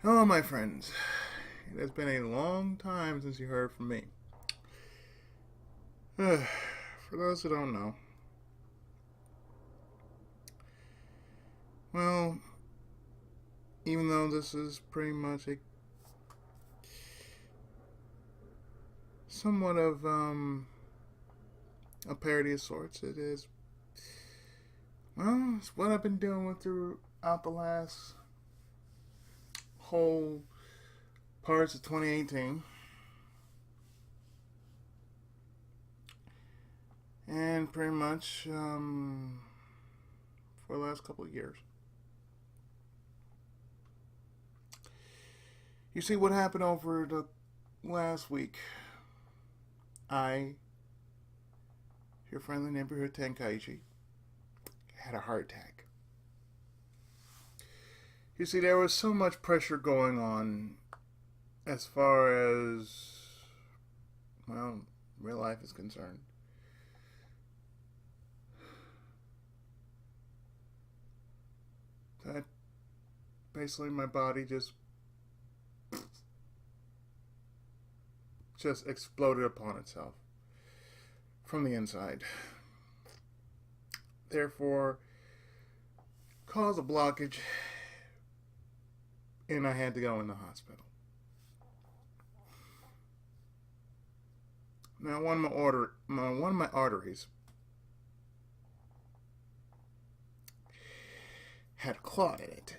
Hello, my friends. It has been a long time since you heard from me. For those who don't know, well, even though this is pretty much a somewhat of a parody of sorts, it is it's what I've been dealing with throughout the last whole parts of 2018, and pretty much for the last couple of years. You see what happened over the last week. I, your friendly neighborhood Tenkaichi, had a heart attack. You see, there was so much pressure going on as far as, well, real life is concerned. That basically my body just exploded upon itself from the inside. Therefore, caused a blockage, and I had to go in the hospital. Now, one of my arteries had a clot in it,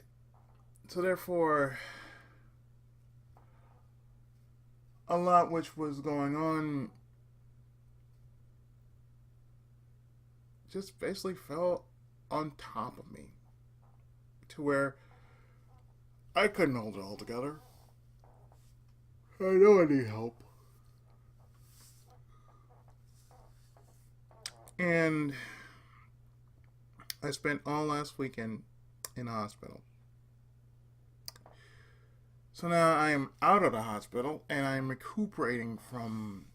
so therefore, a lot which was going on just basically fell on top of me to where I couldn't hold it all together. I know I need help. And I spent all last weekend in the hospital. So now I am out of the hospital and I'm recuperating from,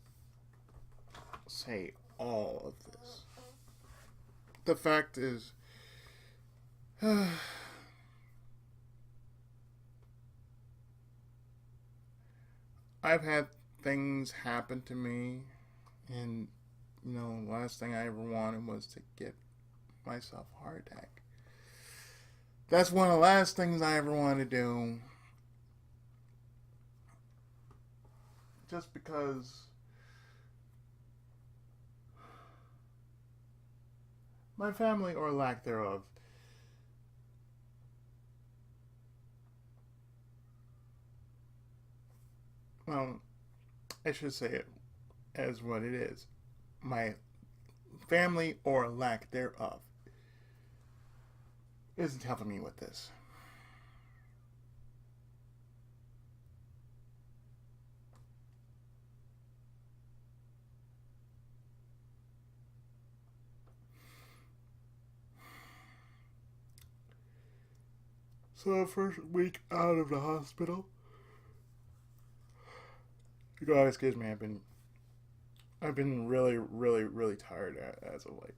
say, all of this. The fact is, I've had things happen to me, and the last thing I ever wanted was to get myself a heart attack. That's one of the last things I ever wanted to do. Just because my family, or lack thereof, well, I should say it as what it is. My family, or lack thereof, isn't helping me with this. So the first week out of the hospital, you guys, excuse me, I've been really, really, really tired as of late.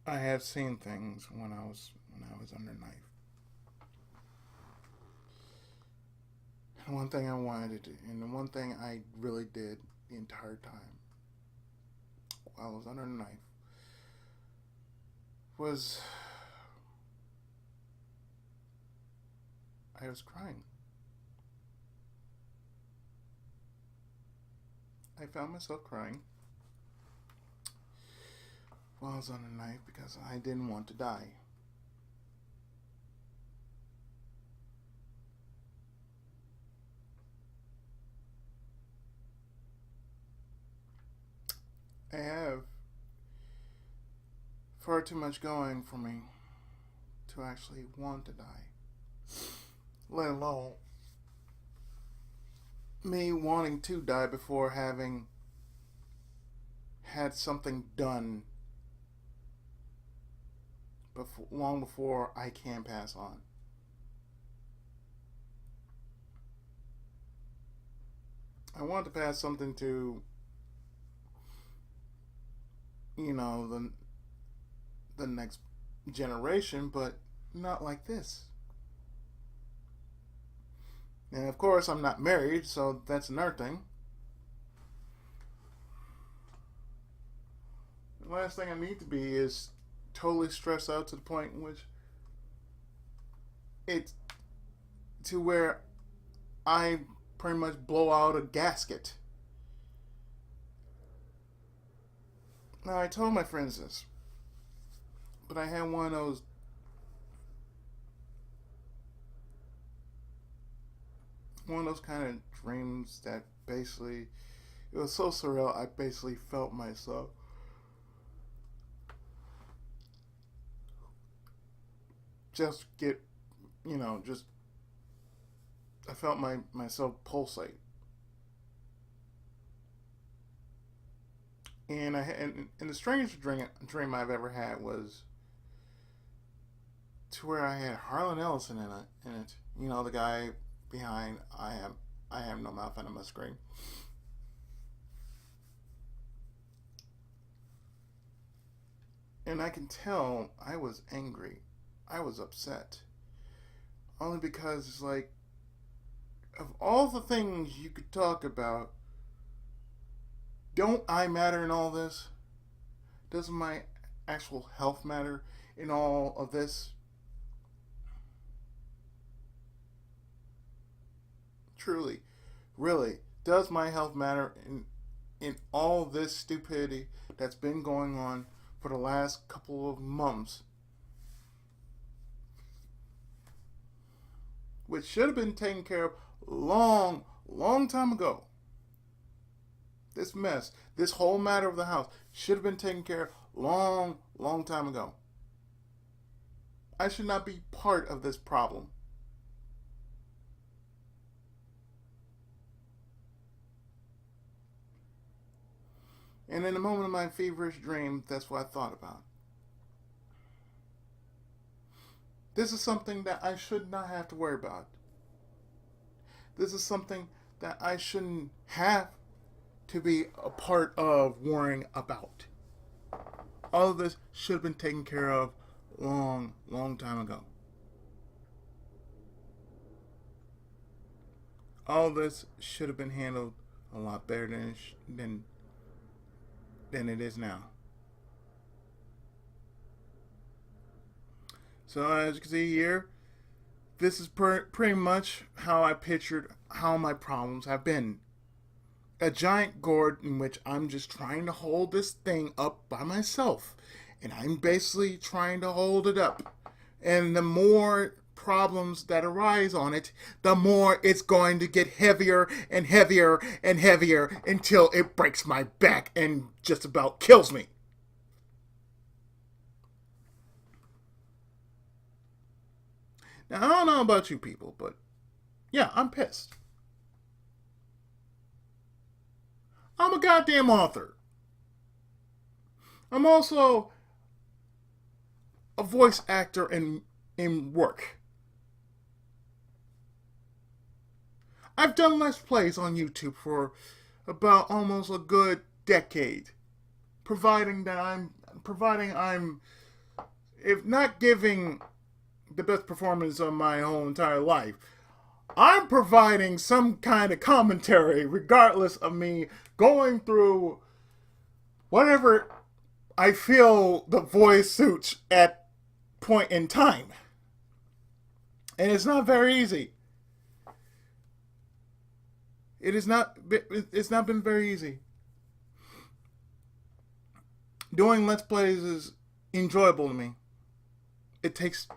I have seen things when I was under knife. And one thing I wanted to do, and the one thing I really did the entire time while I was under knife, was I was crying. I found myself crying while I was under knife because I didn't want to die. I have far too much going for me to actually want to die, let alone me wanting to die before having had something done long before I can pass on. I want to pass something to, the next generation, but not like this. And of course, I'm not married, so that's another thing. The last thing I need to be is totally stressed out to the point in which it's to where I pretty much blow out a gasket. Now, I told my friends this, but I had one of those kind of dreams that basically it was so surreal. I basically felt myself just get, just I felt myself pulsate, and the strangest dream I've ever had was to where I had Harlan Ellison in it. The guy behind I have no mouth and I must scream. And I can tell I was angry. I was upset. Only because it's like, of all the things you could talk about, don't I matter in all this? Doesn't my actual health matter in all of this? Truly, really, does my health matter in all this stupidity that's been going on for the last couple of months, which should have been taken care of long time ago? This mess, this whole matter of the house should have been taken care of long time ago. I should not be part of this problem. And in the moment of my feverish dream, that's what I thought about. This is something that I should not have to worry about. This is something that I shouldn't have to be a part of worrying about. All of this should have been taken care of long time ago. All of this should have been handled a lot better than it is now. So as you can see here, this is pretty much how I pictured how my problems have been. A giant gourd in which I'm just trying to hold this thing up by myself. And I'm basically trying to hold it up. And the more problems that arise on it, the more it's going to get heavier and heavier and heavier until it breaks my back and just about kills me. Now, I don't know about you people, but yeah, I'm pissed. I'm a goddamn author. I'm also a voice actor in work. I've done Let's Plays on YouTube for about almost a good decade, providing I'm if not giving the best performance of my whole entire life, I'm providing some kind of commentary regardless of me going through whatever I feel the voice suits at point in time. And it's not very easy. It's not been very easy. Doing Let's Plays is enjoyable to me. It takes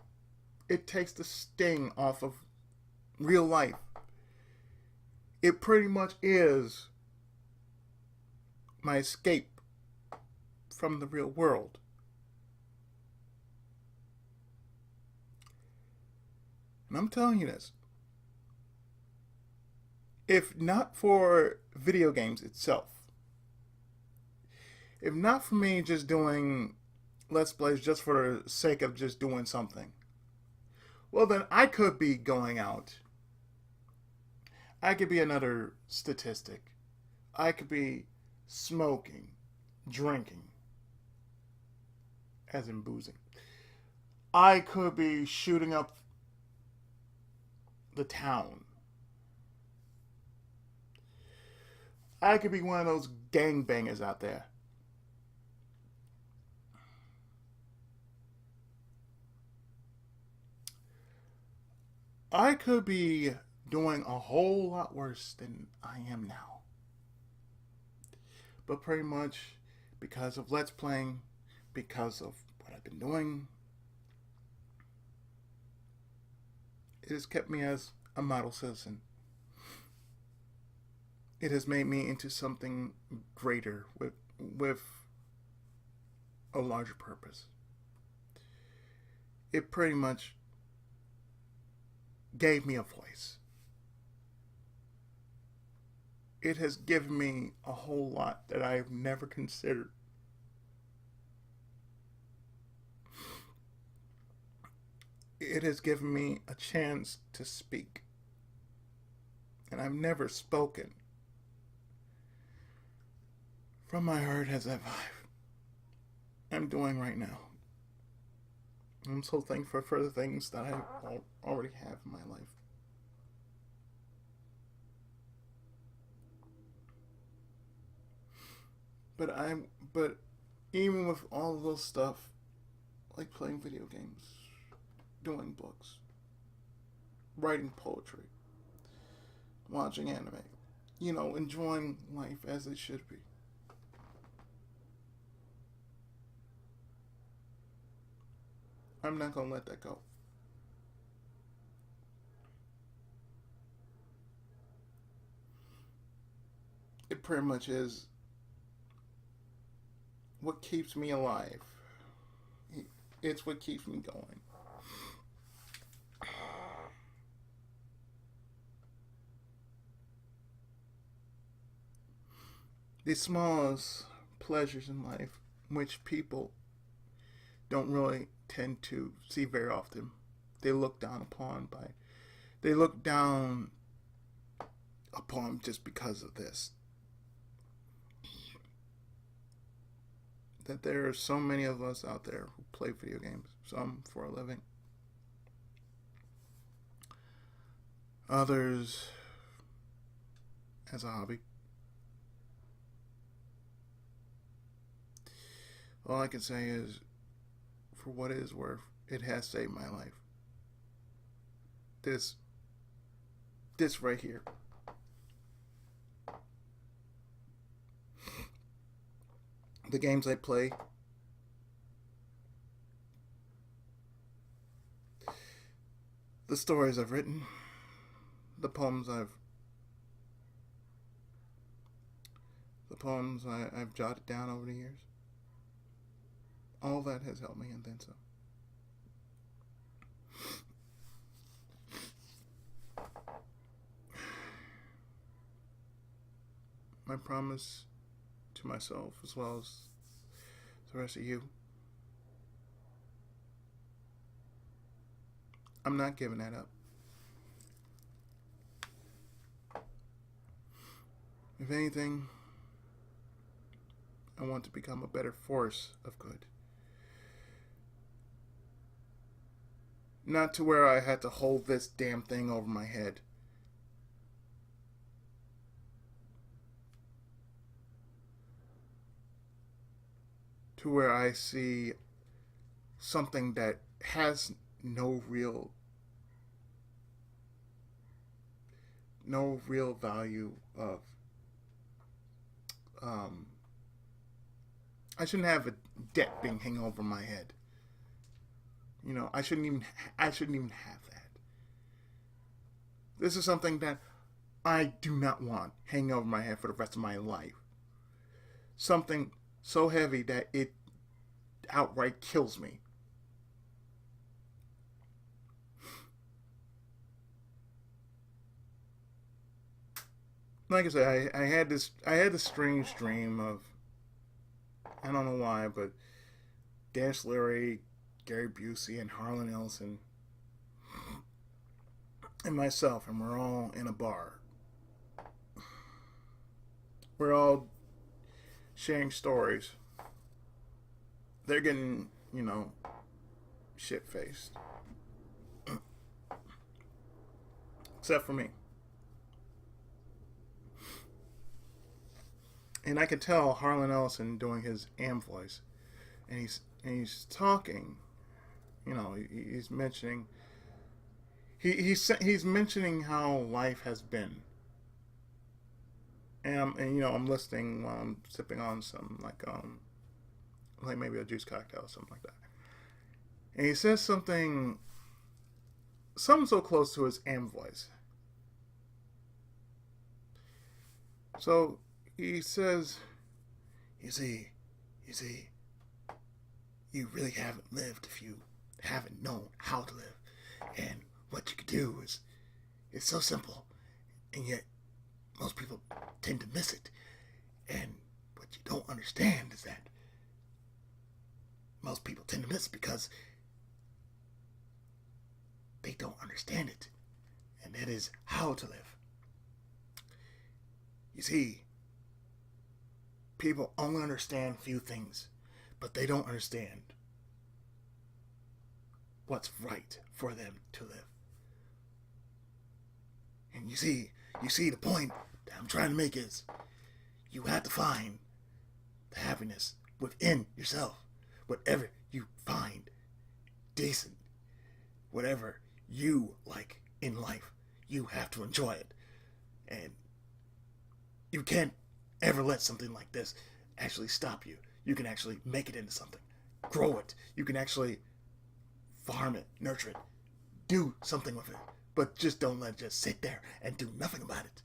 the sting off of real life. It pretty much is my escape from the real world. And I'm telling you this. If not for video games itself, if not for me just doing Let's Plays just for the sake of just doing something, well then I could be going out. I could be another statistic. I could be smoking, drinking, as in boozing. I could be shooting up the town. I could be one of those gangbangers out there. I could be doing a whole lot worse than I am now. But pretty much because of Let's Playing, because of what I've been doing, it has kept me as a model citizen. It has made me into something greater with a larger purpose. It pretty much gave me a voice. It has given me a whole lot that I've never considered. It has given me a chance to speak. And I've never spoken from my heart as I'm doing right now. I'm so thankful for the things that I already have in my life. But even with all of those stuff, like playing video games, doing books, writing poetry, watching anime, enjoying life as it should be. I'm not gonna let that go. It pretty much is what keeps me alive. It's what keeps me going. The smallest pleasures in life, which people don't really tend to see very often, they look down upon by. They look down upon just because of this. That there are so many of us out there who play video games, some for a living, others as a hobby. All I can say is, for what it is worth, it has saved my life. This right here. The games I play, the stories I've written, the poems I've jotted down over the years. All that has helped me and then some. My promise to myself as well as the rest of you, I'm not giving that up. If anything, I want to become a better force of good. Not to where I had to hold this damn thing over my head. To where I see something that has no real value of I shouldn't have a debt being hanging over my head. I shouldn't even have that. This is something that I do not want hanging over my head for the rest of my life. Something so heavy that it outright kills me. Like I said, I had this strange dream of, I don't know why, but Dash Leary, Gary Busey, and Harlan Ellison and myself, and we're all in a bar. We're all sharing stories. They're getting, shit faced. Except for me. And I could tell Harlan Ellison doing his Am voice. And he's talking. You know, he's mentioning he's mentioning how life has been. And you know, I'm listening while I'm sipping on some like maybe a juice cocktail or something like that. And he says something so close to his Am voice. So he says, you see, you really haven't lived if you haven't known how to live. And what you could do is, it's so simple, and yet most people tend to miss it. And what you don't understand is that most people tend to miss it because they don't understand it. And that is how to live. You see, people only understand few things, but they don't understand what's right for them to live. And you see the point that I'm trying to make is you have to find the happiness within yourself. Whatever you find decent, whatever you like in life, you have to enjoy it. And you can't ever let something like this actually stop you. You can actually make it into something. Grow it. You can actually farm it, nurture it, do something with it. But just don't let it just sit there and do nothing about it.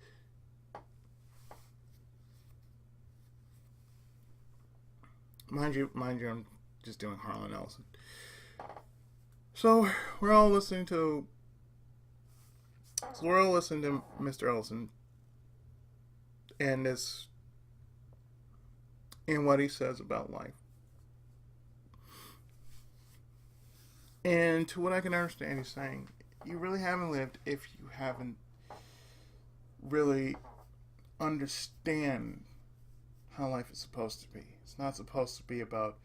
Mind you, I'm just doing Harlan Ellison. So we're all listening to Mr. Ellison and what he says about life. And to what I can understand, he's saying, you really haven't lived if you haven't really understand how life is supposed to be. It's not supposed to be about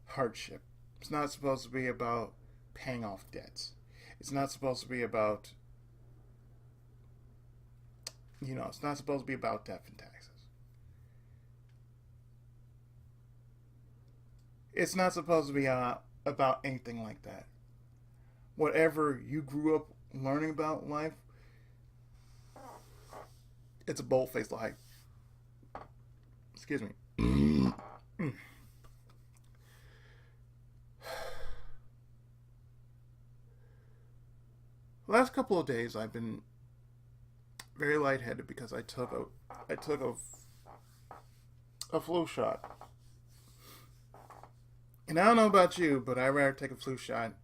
hardship. It's not supposed to be about paying off debts. It's not supposed to be about, it's not supposed to be about death and taxes. It's not supposed to be about anything like that. Whatever you grew up learning about life, it's a bold-faced lie. Excuse me. Last couple of days, I've been very lightheaded because I took a flu shot. And I don't know about you, but I'd rather take a flu shot,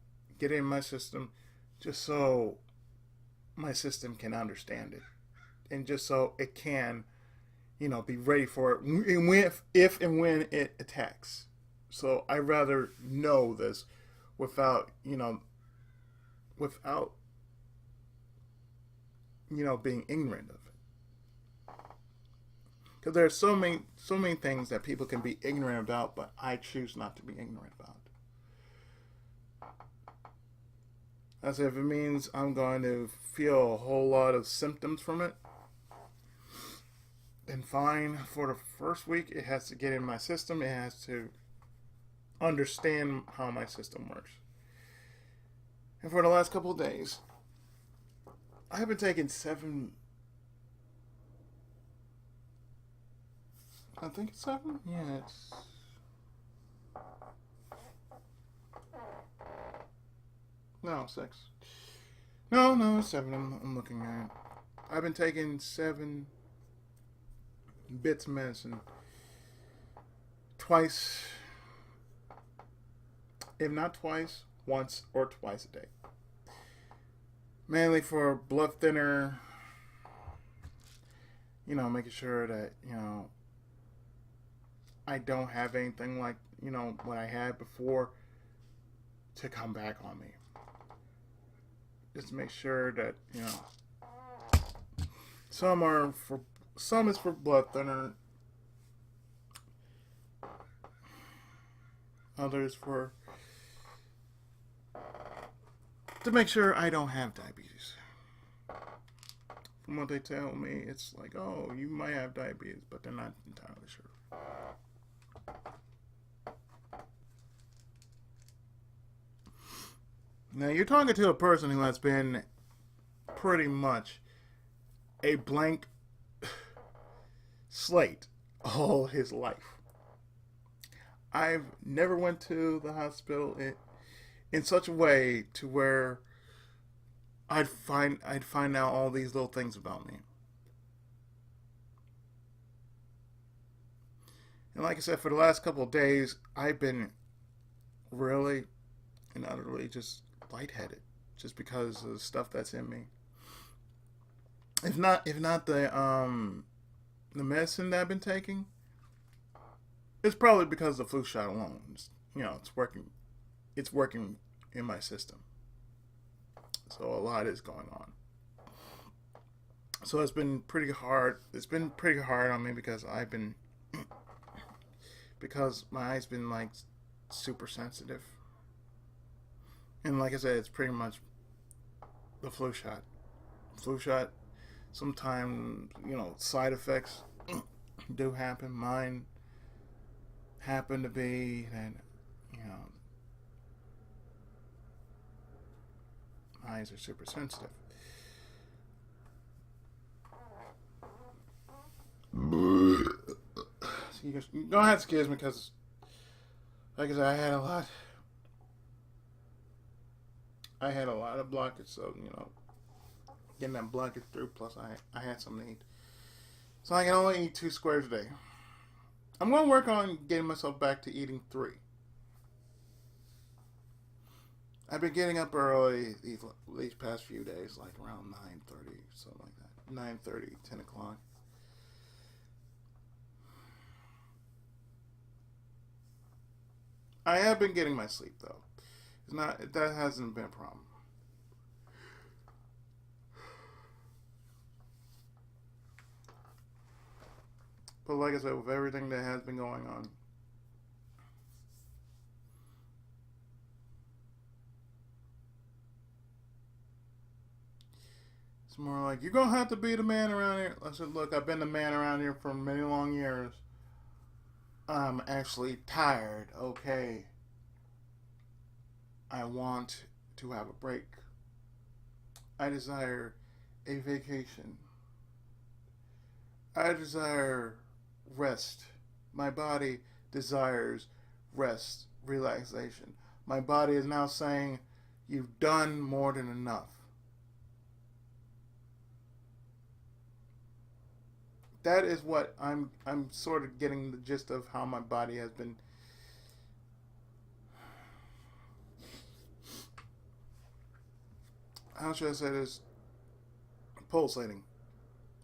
get it in my system, just so my system can understand it. And just so it can, be ready for it if and when it attacks. So I'd rather know this without being ignorant of it. Because there are so many things that people can be ignorant about, but I choose not to be ignorant about. As if it means I'm going to feel a whole lot of symptoms from it, then fine. For the first week, it has to get in my system. It has to understand how my system works. And for the last couple of days, I have been taking 7. I think it's 7? Yeah, it's. No, 6. No, it's 7. I'm looking at it. I've been taking 7 bits of medicine twice, if not twice, once or twice a day. Mainly for blood thinner, making sure that, I don't have anything like, what I had before to come back on me. Just to make sure that, some is for blood thinner, others for to make sure I don't have diabetes. From what they tell me, it's like, oh, you might have diabetes, but they're not entirely sure. Now, you're talking to a person who has been pretty much a blank slate all his life. I've never went to the hospital in such a way to where I'd find out all these little things about me. And like I said, for the last couple of days, I've been really and utterly just lightheaded, just because of the stuff that's in me. If not the medicine that I've been taking, it's probably because of the flu shot alone. It's working. It's working in my system. So a lot is going on. So it's been pretty hard. It's been pretty hard on me because because my eyes been like super sensitive. And like I said, it's pretty much the flu shot. Flu shot. Sometimes side effects do happen. Mine happened to be that my eyes are super sensitive. So you go ahead, excuse me, because like I said, I had a lot of blockage, so getting that blockage through. Plus, I had something to eat, so I can only eat 2 squares a day. I'm going to work on getting myself back to eating 3. I've been getting up early these past few days, like around 9:30, something like that. 9:30, 10 o'clock. I have been getting my sleep though. That hasn't been a problem. But like I said, with everything that has been going on, it's more like, you're going to have to be the man around here. I said, look, I've been the man around here for many long years. I'm actually tired, okay? I want to have a break. I desire a vacation. I desire rest. My body desires rest, relaxation. My body is now saying, you've done more than enough. That is what I'm sort of getting the gist of how my body has been. How should I say this? Pulsating.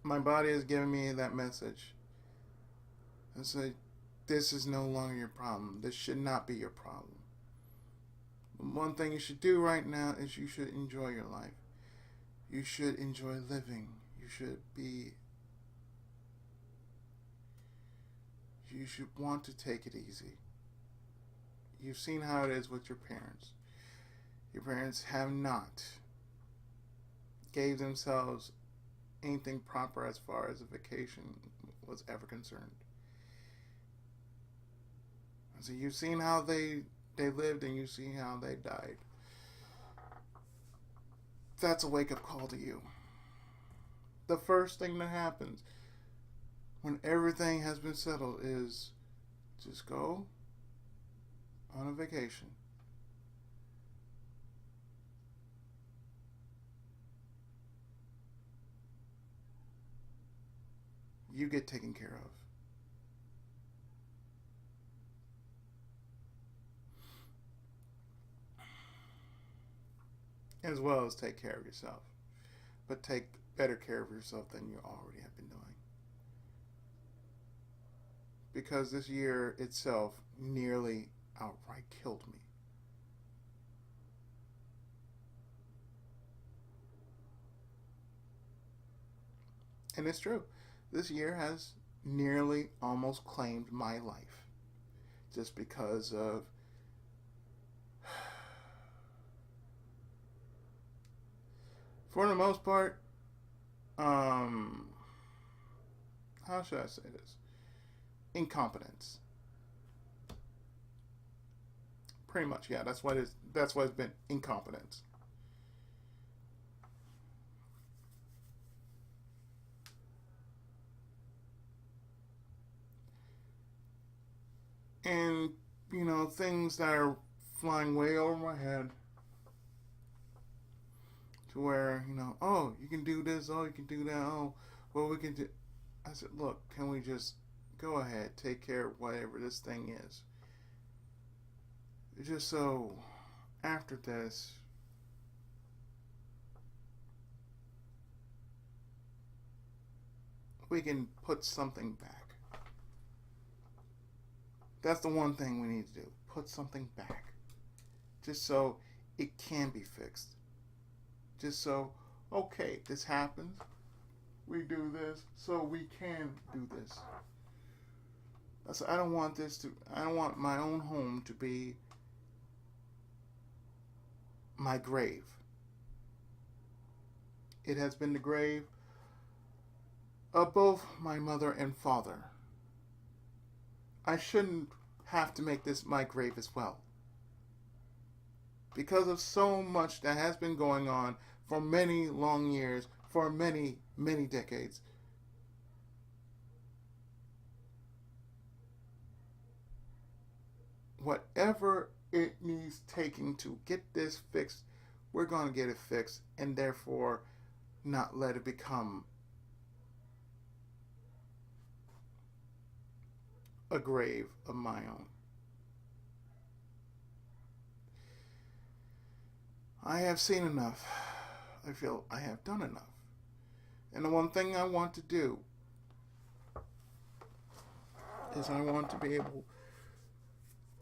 My body is giving me that message. And say, this is no longer your problem. This should not be your problem. One thing you should do right now is you should enjoy your life. You should enjoy living. You should want to take it easy. You've seen how it is with your parents. Your parents have not gave themselves anything proper as far as a vacation was ever concerned. So you've seen how they lived and you've seen how they died. That's a wake-up call to you. The first thing that happens when everything has been settled is just go on a vacation. You get taken care of. As well as take care of yourself. But take better care of yourself than you already have been doing. Because this year itself nearly outright killed me. And it's true. This year has nearly almost claimed my life. Just because of For the most part, um, how should I say this? Incompetence. Pretty much, yeah. That's what it's. That's what it's been. Incompetence. And things that are flying way over my head to where oh, you can do this, oh, you can do that, oh, well, we can do. I said, look, can we just go ahead, take care of whatever this thing is, just so after this we can put something back. That's the one thing we need to do. Put something back. Just so it can be fixed. Just so, okay, this happens. We do this so we can do this. I don't want I don't want my own home to be my grave. It has been the grave of both my mother and father. I shouldn't have to make this my grave as well. Because of so much that has been going on for many long years, for many, many decades. Whatever it needs taking to get this fixed, we're going to get it fixed, and therefore not let it become a grave of my own. I have seen enough. I feel I have done enough. And the one thing I want to do is I want to be able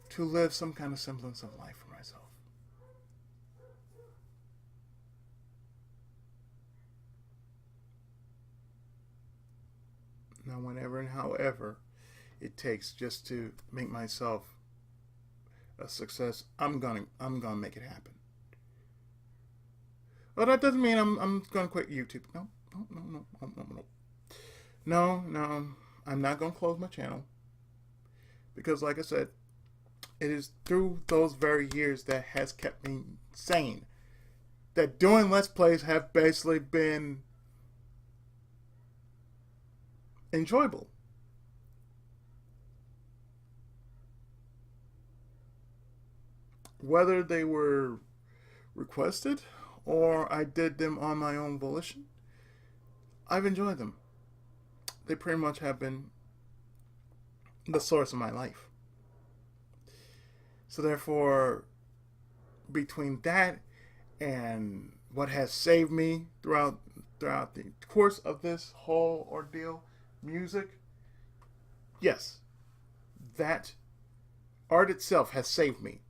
to live some kind of semblance of life for myself. Now, whenever and however it takes just to make myself a success, I'm gonna make it happen. Well, that doesn't mean I'm gonna quit YouTube. No, no, no, no, no, no, no. No, no, I'm not gonna close my channel because, like I said, it is through those very years that has kept me sane. That doing Let's Plays have basically been enjoyable. Whether they were requested or I did them on my own volition, I've enjoyed them. They pretty much have been the source of my life. So therefore, between that and what has saved me throughout the course of this whole ordeal, music, yes, that art itself has saved me,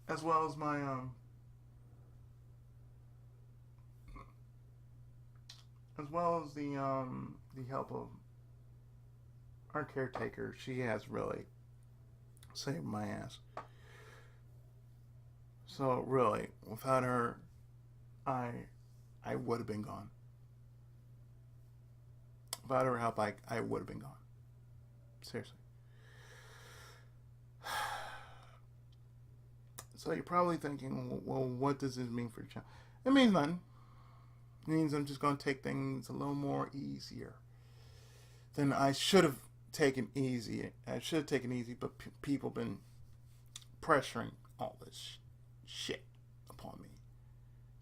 as well as my as well as the help of our caretaker. She has really saved my ass. So really, without her, I would have been gone. Without her help, I would have been gone. Seriously. So you're probably thinking, well, what does this mean for the channel? It means nothing. It means I'm just going to take things a little more easier than I should have taken easy. I should have taken easy, but people been pressuring all this shit upon me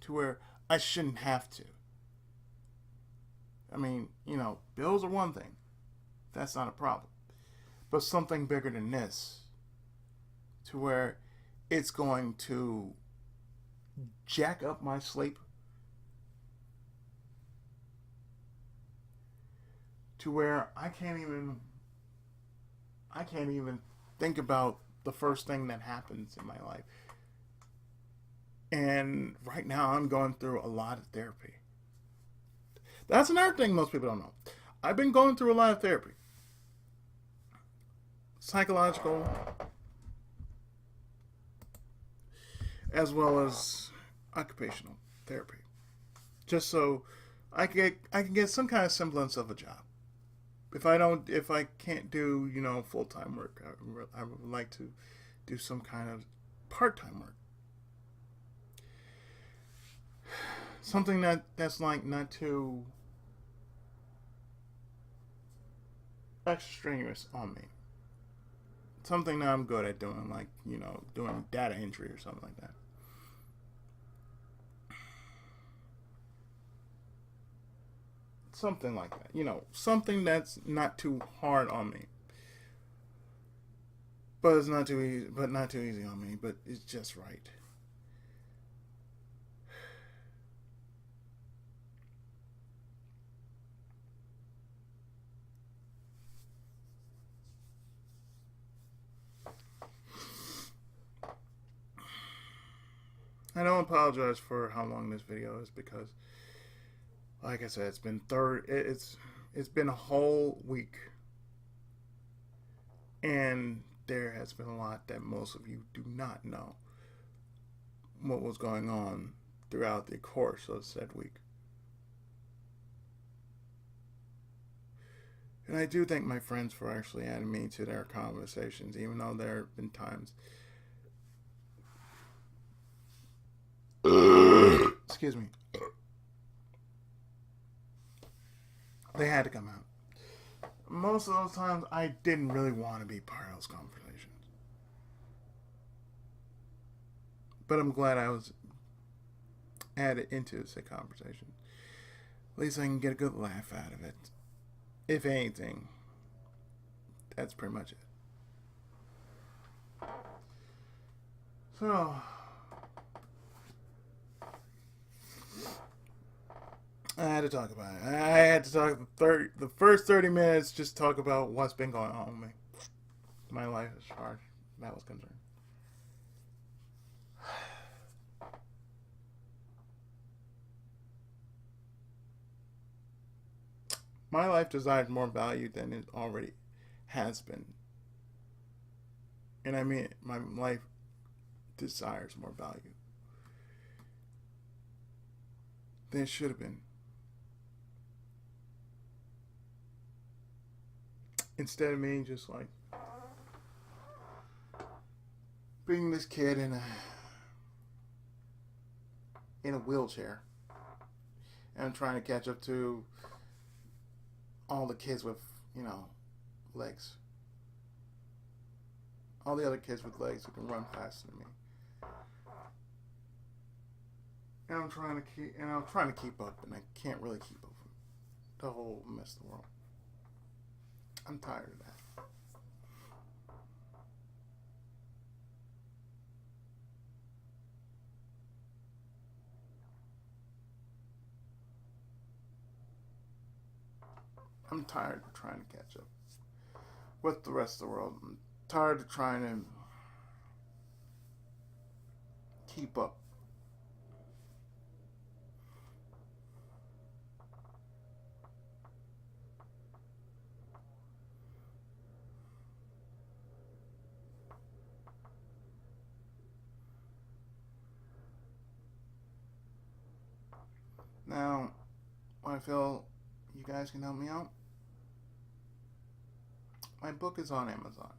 to where I shouldn't have to. I mean, bills are one thing. That's not a problem. But something bigger than this, to where it's going to jack up my sleep, to where I can't even think about the first thing that happens in my life. And right now I'm going through a lot of therapy. That's another thing most people don't know. I've been going through a lot of therapy. Psychological, as well as occupational therapy, just so I can get some kind of semblance of a job. If I can't do full time work, I would like to do some kind of part time work, something that's like not too extra strenuous on me. Something that I'm good at doing, like doing data entry or something like that. Something like that. Something that's not too hard on me. But it's not too easy. But not too easy on me. But it's just right. I don't apologize for how long this video is because, like I said, it's been it's been a whole week, and there has been a lot that most of you do not know what was going on throughout the course of said week. And I do thank my friends for actually adding me to their conversations, even though there have been times. Excuse me. They had to come out. Most of those times, I didn't really want to be part of those conversations. But I'm glad I was added into the conversation. At least I can get a good laugh out of it. If anything, that's pretty much it. So, I had to talk about it. I had to talk the first 30 minutes, just talk about what's been going on with me. My life as far as that was concerned. My life desires more value than it already has been. And I mean, my life desires more value than it should have been. Instead of me just like being this kid in a wheelchair and trying to catch up to all the kids with, legs. All the other kids with legs who can run faster than me. And I'm trying to keep up, and I can't really keep up with the whole mess of the world. I'm tired of that. I'm tired of trying to catch up with the rest of the world. I'm tired of trying to keep up. Now, I feel you guys can help me out. My book is on Amazon.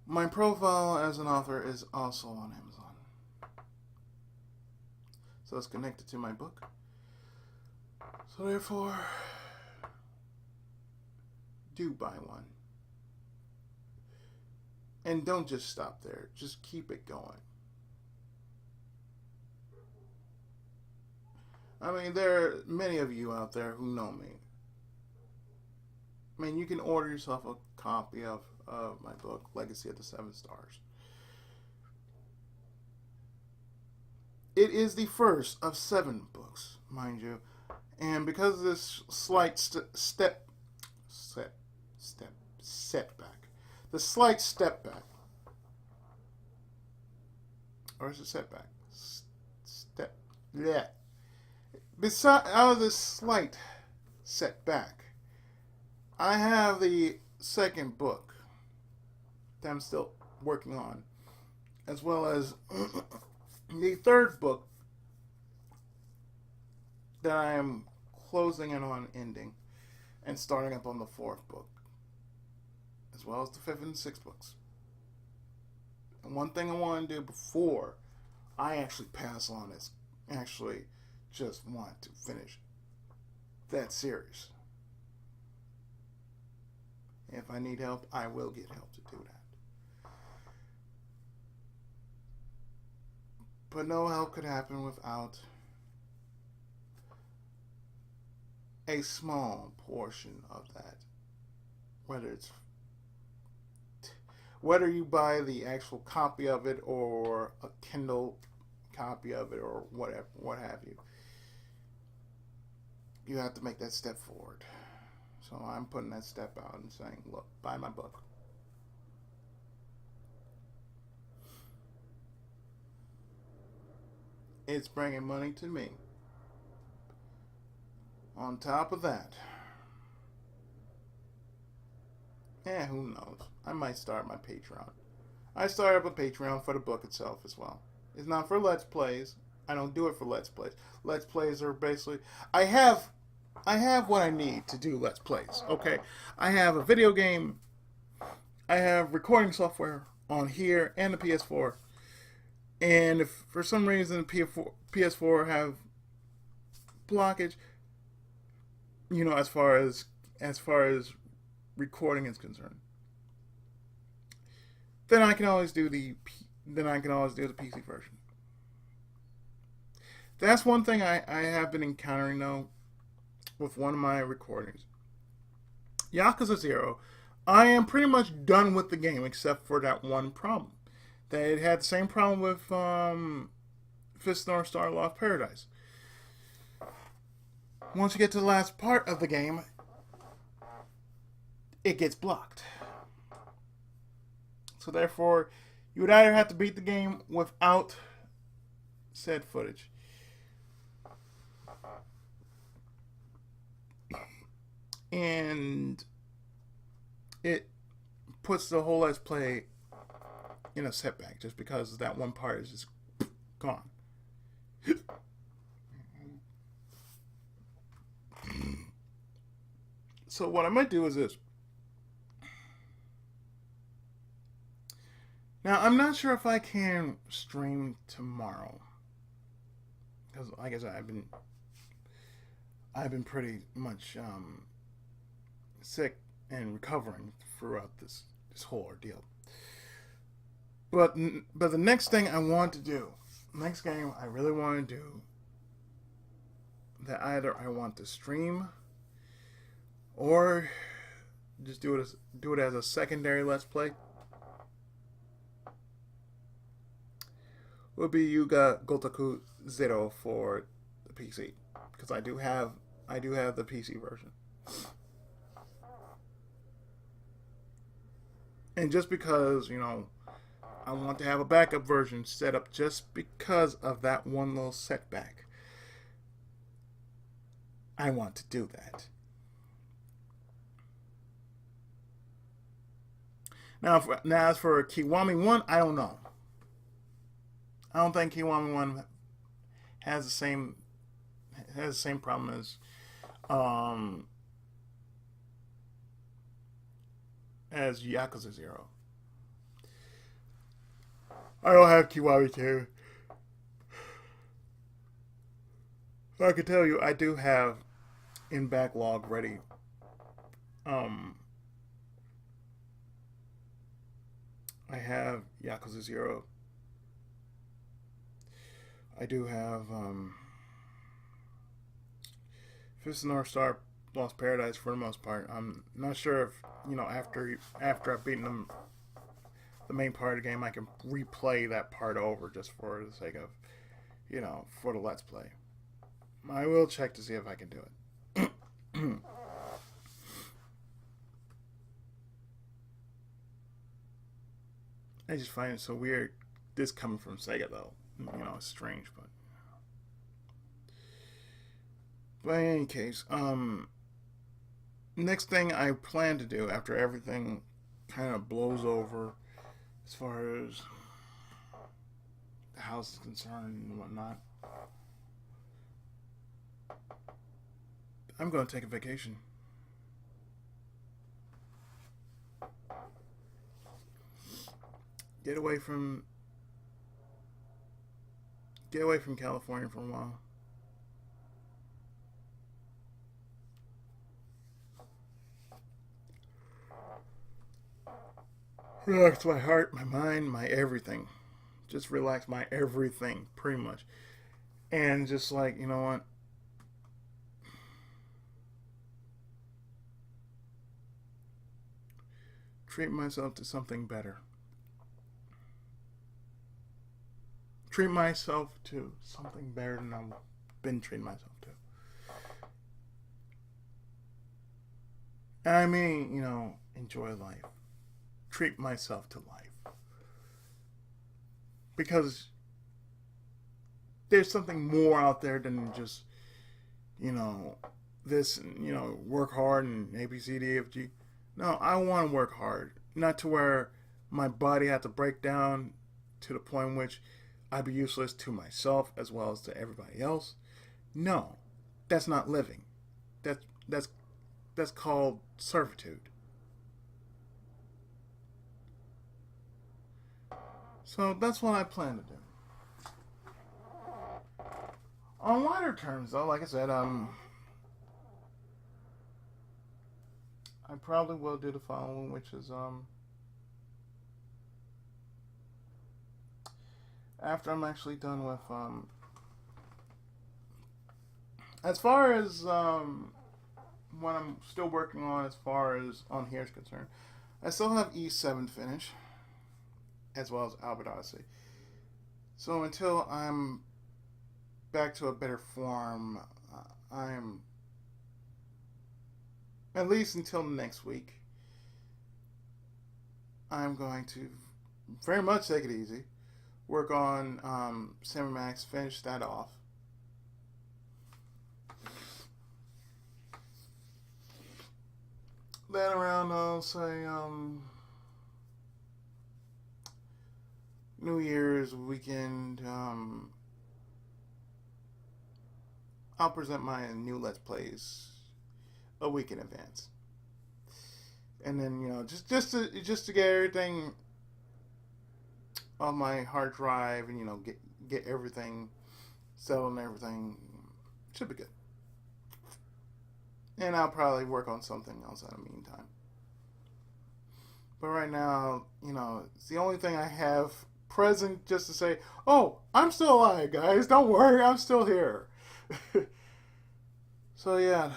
My profile as an author is also on Amazon. So it's connected to my book. So therefore, do buy one. And don't just stop there. Just keep it going. I mean, there are many of you out there who know me. I mean, you can order yourself a copy of my book, Legacy of the Seven Stars. It is the first of 7 books, mind you. And because of this slight setback, the slight step back, or is it setback? Yeah. Besides, out of this slight setback, I have the second book that I'm still working on, as well as the third book that I am closing in on ending and starting up on the fourth book, as well as the fifth and sixth books. And one thing I want to do before I actually pass on is actually just want to finish that series. If I need help, I will get help to do that. But no help could happen without a small portion of that. Whether you buy the actual copy of it or a Kindle copy of it or whatever, what have you, you have to make that step forward. So I'm putting that step out and saying, look, buy my book. It's bringing money to me. On top of that, who knows? I might start my Patreon. I started up a Patreon for the book itself as well. It's not for Let's Plays. I don't do it for Let's Plays. Let's Plays are basically... I have what I need to do Let's Plays, okay? I have a video game. I have recording software on here and the PS4. And if for some reason the PS4 have blockage, you know, as far as recording is concerned, then I can always do the PC version. That's one thing I have been encountering though with one of my recordings. Yakuza 0, I am pretty much done with the game except for that one problem. That it had the same problem with Fist North Star Lost Paradise. Once you get to the last part of the game, it gets blocked. So therefore, you would either have to beat the game without said footage, and it puts the whole Let's Play in a setback just because that one part is just gone. So what I might do is this. Now, I'm not sure if I can stream tomorrow, because like I said, I've been pretty much sick and recovering throughout this whole ordeal. But the next thing I want to do, next game I really want to do, that either I want to stream or just do it as a secondary Let's Play, would be Yuga Gotoku Zero for the PC, because I do have the PC version. And just because, you know, I want to have a backup version set up just because of that one little setback, I want to do that. Now as for Kiwami 1, I don't know. I don't think Kiwami 1 has the same problem as Yakuza 0. I don't have Kiwami 2. I can tell you I do have in backlog ready I have Yakuza 0. I do have Fist of North Star Lost Paradise for the most part. I'm not sure if, you know, after I've beaten them, the main part of the game, I can replay that part over just for the sake of, you know, for the Let's Play. I will check to see if I can do it. I just find it so weird, this coming from Sega, though. You know, it's strange, but in any case, next thing I plan to do after everything kind of blows over, as far as the house is concerned and whatnot. I'm going to take a vacation. Get away from California for a while. Relax my heart, my mind, my everything. Just relax my everything, pretty much. And just like, you know what? Treat myself to something better. Treat myself to something better than I've been treating myself to. And I mean, you know, enjoy life. Treat myself to life. Because there's something more out there than just, you know, this, you know, work hard and A, B, C, D, F, G. No, I want to work hard. Not to where my body had to break down to the point in which I'd be useless to myself as well as to everybody else. No, that's not living. That's that's that's called servitude. So that's what I plan to do. On wider terms, though, like I said, I probably will do the following, which is after I'm actually done with as far as what I'm still working on as far as on here is concerned, I still have E7 to finish, as well as Albert Odyssey. So until I'm back to a better form, I'm at least until next week. I'm going to very much take it easy. Work on Cinemax, finish that off. Then around, I'll say, New Year's weekend, I'll present my new Let's Plays a week in advance. And then, you know, just to get everything on my hard drive and, you know, get everything settled and everything, should be good. And I'll probably work on something else in the meantime. But right now, you know, it's the only thing I have present just to say, oh, I'm still alive, guys. Don't worry, I'm still here. So, yeah.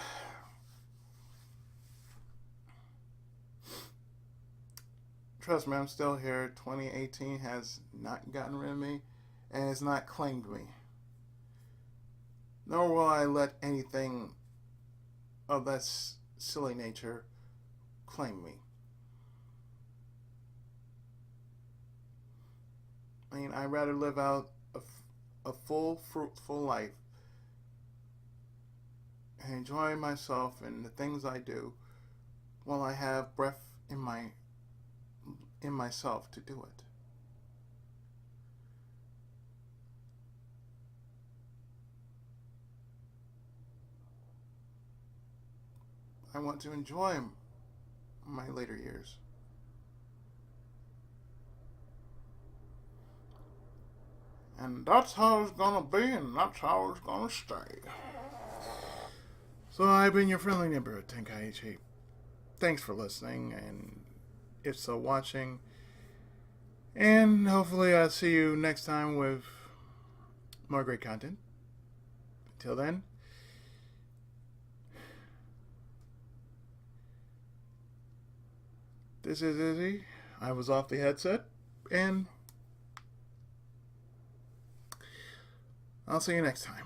Trust me, I'm still here. 2018 has not gotten rid of me and has not claimed me. Nor will I let anything of that silly nature claim me. I mean, I'd rather live out a full, fruitful life and enjoy myself and the things I do while I have breath in myself to do it. I want to enjoy my later years. And that's how it's gonna be, and that's how it's gonna stay. So I've been your friendly neighborhood Tenkaichi. Thanks for listening, and if so, watching. And hopefully I'll see you next time with more great content. Until then, this is Izzy. I was off the headset, and I'll see you next time.